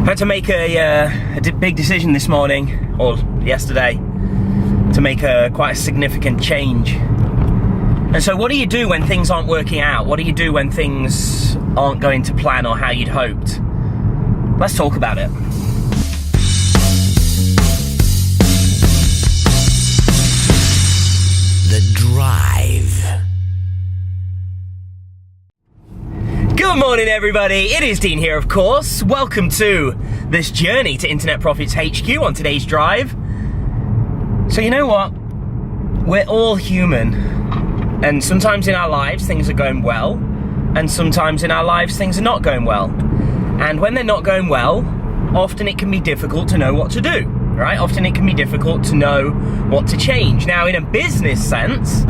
I had to make a big decision this morning, or yesterday, to make quite a significant change. And so what do you do when things aren't working out? What do you do when things aren't going to plan or how you'd hoped? Let's talk about it. The Drive. Good morning, everybody. It is Dean here, of course. Welcome to this journey to Internet Profits HQ on today's Drive. So you know what? We're all human. And sometimes in our lives, things are going well. And sometimes in our lives, things are not going well. And when they're not going well, often it can be difficult to know what to do, right? Often it can be difficult to know what to change. Now, in a business sense,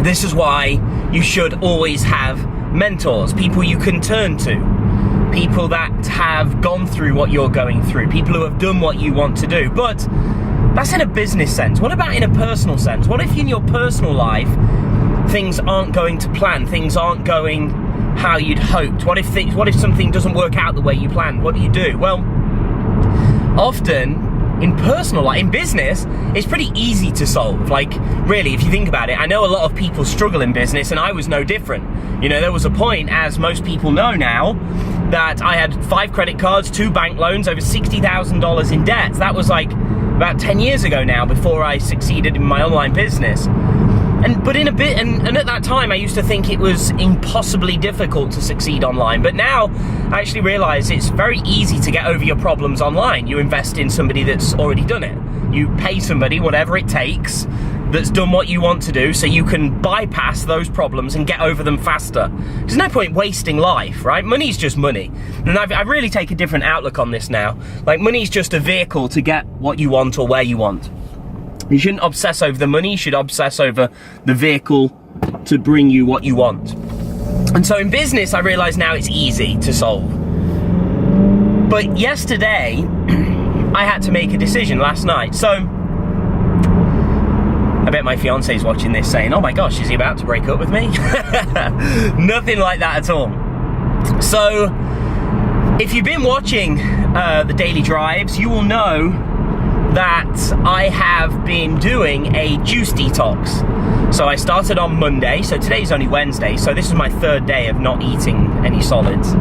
this is why you should always have mentors, people you can turn to, people that have gone through what you're going through, people who have done what you want to do. But that's in a business sense. What about in a personal sense? What if in your personal life things aren't going to plan, things aren't going how you'd hoped? What if something doesn't work out the way you planned? What do you do? Well, often in personal life, in business, it's pretty easy to solve. Like, really, if you think about it, I know a lot of people struggle in business, and I was no different. You know, there was a point, as most people know now, that I had 5 credit cards, 2 bank loans, over $60,000 in debt. That was like about 10 years ago now, before I succeeded in my online business. But in a bit, and at that time I used to think it was impossibly difficult to succeed online. But now I actually realize it's very easy to get over your problems online. You invest in somebody that's already done it. You pay somebody, whatever it takes, that's done what you want to do, so you can bypass those problems and get over them faster. There's no point wasting life, right? Money's just money. And I really take a different outlook on this now. Like, money's just a vehicle to get what you want or where you want. You shouldn't obsess over the money, you should obsess over the vehicle to bring you what you want. And so in business, I realize now it's easy to solve. But yesterday, I had to make a decision last night. So, I bet my fiance is watching this saying, oh my gosh, is he about to break up with me? Nothing like that at all. So, if you've been watching the daily drives, you will know that I have been doing a juice detox. So I started on Monday, so today's only Wednesday, so this is my 3rd day of not eating any solids.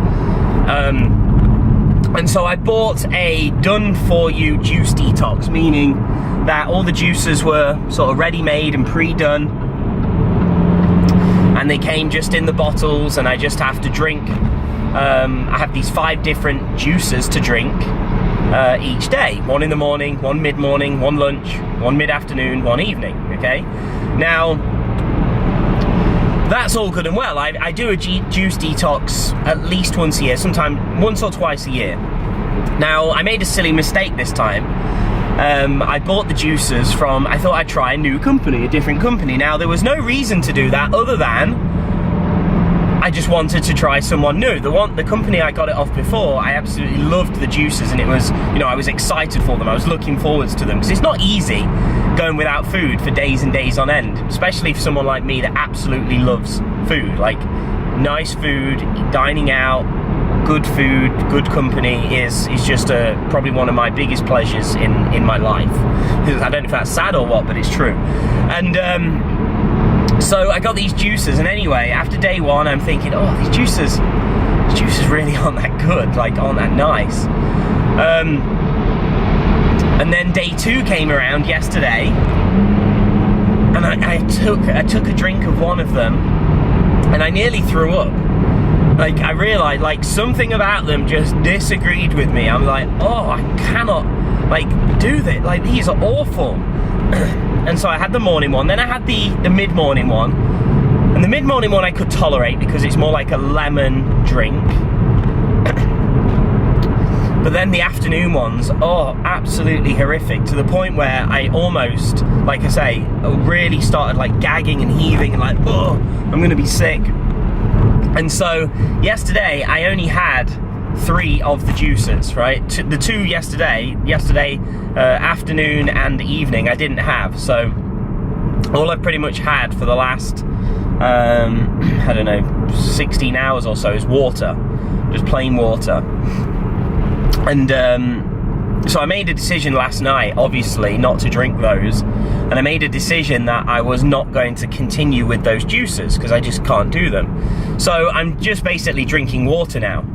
And so I bought a done-for-you juice detox, meaning that all the juices were sort of ready-made and pre-done, and they came just in the bottles, and I just have to drink. I have these 5 different juices to drink each day. 1 in the morning, 1 mid-morning, 1 lunch, 1 mid-afternoon, 1 evening, okay? Now, that's all good and well. I do a juice detox at least once a year, sometimes once or twice a year. Now, I made a silly mistake this time. I bought the juices from, I thought I'd try a new company, a different company. Now, there was no reason to do that other than I just wanted to try someone new. The company I got it off before, I absolutely loved the juices, and it was, you know, I was excited for them. I was looking forwards to them, because it's not easy going without food for days and days on end, especially for someone like me that absolutely loves food. Like, nice food, dining out, good food, good company is just probably one of my biggest pleasures in my life. I don't know if that's sad or what, but it's true. And so I got these juices, and anyway, after day 1, I'm thinking, oh, these juices really aren't that good, like, aren't that nice. And then day 2 came around yesterday, and I took a drink of one of them, and I nearly threw up. Like, I realized, like, something about them just disagreed with me. I'm like, oh, I cannot, like, do this. Like, these are awful. And so I had the morning one, then I had the mid-morning one. And the mid-morning one I could tolerate because it's more like a lemon drink. But then the afternoon ones, oh, absolutely horrific, to the point where I almost, like I say, really started like gagging and heaving and like, oh, I'm gonna be sick. And so yesterday I only had 3 of the juices, right? The 2 yesterday afternoon and evening I didn't have. So all I've pretty much had for the last, I don't know, 16 hours or so is water, just plain water. And so I made a decision last night, obviously, not to drink those. And I made a decision that I was not going to continue with those juices because I just can't do them. So I'm just basically drinking water now.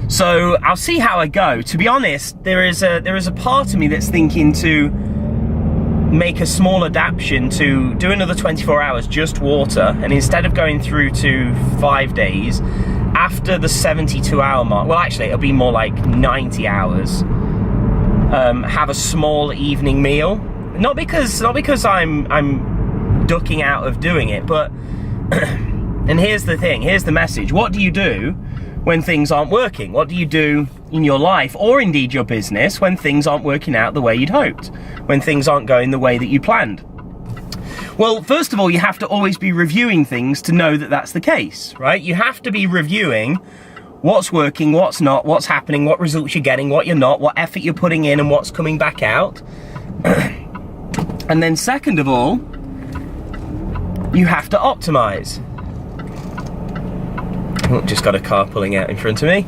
So I'll see how I go. To be honest, there is a part of me that's thinking to make a small adaptation to do another 24 hours just water, and instead of going through to 5 days, after the 72-hour mark, well actually it'll be more like 90 hours, have a small evening meal. Not because I'm ducking out of doing it, but and here's the thing, here's the message. What do you do when things aren't working? What do you do in your life, or indeed your business, when things aren't working out the way you'd hoped? When things aren't going the way that you planned? Well, first of all, you have to always be reviewing things to know that that's the case, right? You have to be reviewing what's working, what's not, what's happening, what results you're getting, what you're not, what effort you're putting in, and what's coming back out. And then second of all, you have to optimize. Oh, just got a car pulling out in front of me.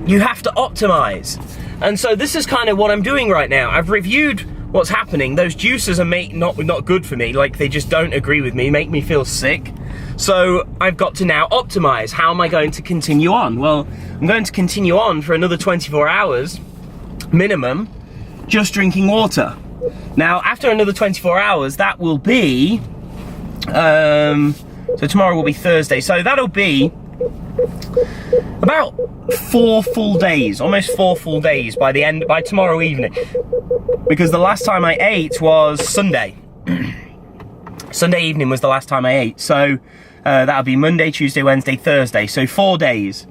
You have to optimize. And so this is kind of what I'm doing right now. I've reviewed what's happening. Those juices are not good for me. Like, they just don't agree with me, make me feel sick. So I've got to now optimize. How am I going to continue on? Well, I'm going to continue on for another 24 hours minimum, just drinking water. Now, after another 24 hours, that will be, so tomorrow will be Thursday. So that'll be about 4 full days, almost 4 full days by tomorrow evening. Because the last time I ate was Sunday. Sunday evening was the last time I ate. So that'll be Monday, Tuesday, Wednesday, Thursday. So 4 days.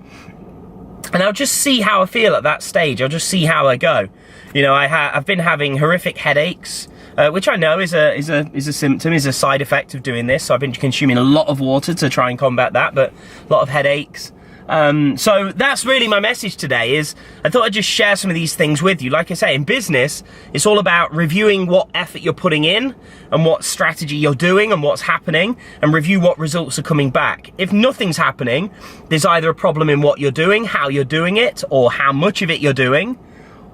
And I'll just see how I feel at that stage. I'll just see how I go. You know, I've been having horrific headaches, which I know is a symptom, is a side effect of doing this. So I've been consuming a lot of water to try and combat that, but a lot of headaches. So that's really my message today. Is I thought I'd just share some of these things with you. Like I say, in business, it's all about reviewing what effort you're putting in and what strategy you're doing and what's happening, and review what results are coming back. If nothing's happening, there's either a problem in what you're doing, how you're doing it, or how much of it you're doing,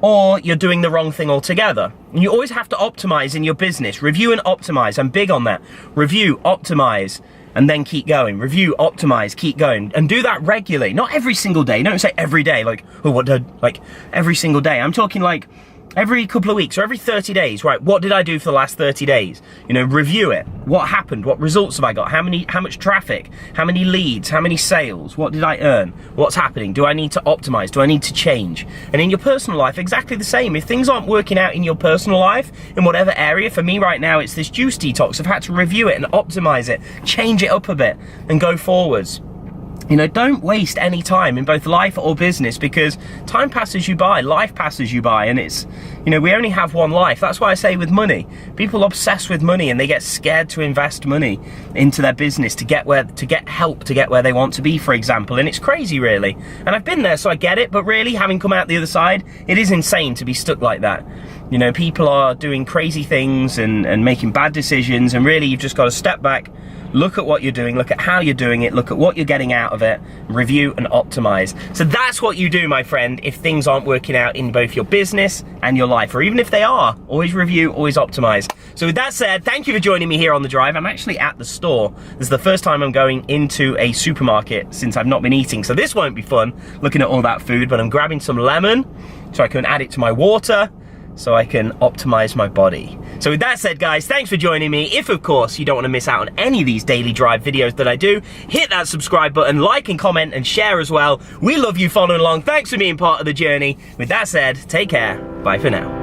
or you're doing the wrong thing altogether. And you always have to optimize in your business. Review and optimize. I'm big on that. Review, optimize, and then keep going. Review, optimize, keep going. And do that regularly. Not every single day. Don't say every day, like, oh, what did, like, every single day. I'm talking like every couple of weeks or every 30 days, right? What did I do for the last 30 days? You know, review it. What happened? What results have I got? How much traffic? How many leads? How many sales? What did I earn? What's happening? Do I need to optimize? Do I need to change? And in your personal life, exactly the same. If things aren't working out in your personal life, in whatever area, for me right now, it's this juice detox. I've had to review it and optimize it, change it up a bit, and go forwards. You know, don't waste any time in both life or business, because time passes you by, life passes you by, and it's, you know, we only have one life. That's why I say with money, people obsess with money and they get scared to invest money into their business to get help to get where they want to be, for example, and it's crazy, really. And I've been there, so I get it, but really, having come out the other side, it is insane to be stuck like that. You know, people are doing crazy things and making bad decisions, and really, you've just got to step back, look at what you're doing, look at how you're doing it, look at what you're getting out of it, review and optimize. So that's what you do, my friend, if things aren't working out in both your business and your life, or even if they are, always review, always optimize. So with that said, thank you for joining me here on The Drive. I'm actually at the store. This is the first time I'm going into a supermarket since I've not been eating, so this won't be fun, looking at all that food, but I'm grabbing some lemon so I can add it to my water, so I can optimize my body. So with that said, guys, thanks for joining me. If, of course, you don't want to miss out on any of these daily drive videos that I do, hit that subscribe button, like and comment and share as well. We love you following along. Thanks for being part of the journey. With that said, take care. Bye for now.